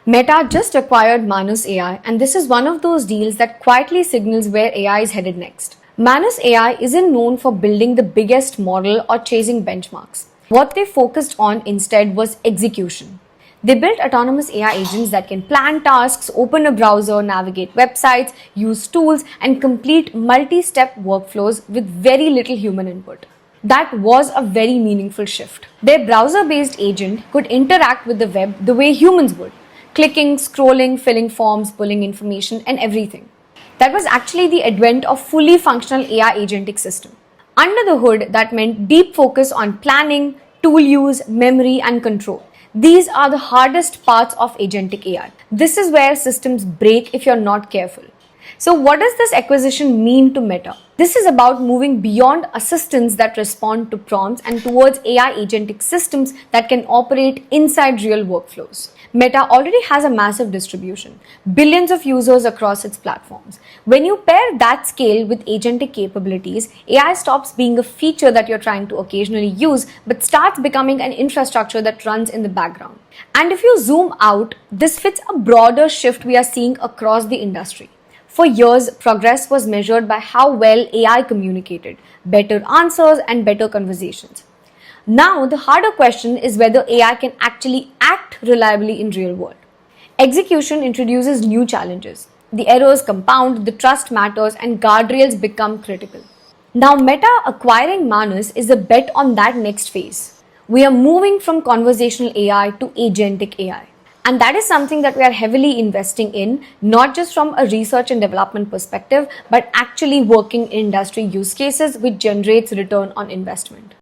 Meta just acquired Manus AI, and this is one of those deals that quietly signals where AI is headed next. Manus AI isn't known for building the biggest model or chasing benchmarks. What they focused on instead was execution. They built autonomous AI agents that can plan tasks, open a browser, navigate websites, use tools, and complete multi-step workflows with very little human input. That was a very meaningful shift. Their browser-based agent could interact with the web the way humans would, clicking, scrolling, filling forms, pulling information, and everything. That was actually the advent of fully functional AI agentic system. Under the hood, that meant deep focus on planning, tool use, memory, and control. These are the hardest parts of agentic AI. This is where systems break if you're not careful. So what does this acquisition mean to Meta? This is about moving beyond assistants that respond to prompts and towards AI agentic systems that can operate inside real workflows. Meta already has a massive distribution, billions of users across its platforms. When you pair that scale with agentic capabilities, AI stops being a feature that you're trying to occasionally use, but starts becoming an infrastructure that runs in the background. And if you zoom out, this fits a broader shift we are seeing across the industry. For years, progress was measured by how well AI communicated, better answers, and better conversations. Now, the harder question is whether AI can actually act reliably in real world. Execution introduces new challenges. The errors compound, the trust matters, and guardrails become critical. Now, Meta acquiring Manus is a bet on that next phase. We are moving from conversational AI to agentic AI. And that is something that we are heavily investing in, not just from a research and development perspective, but actually working in industry use cases which generates return on investment.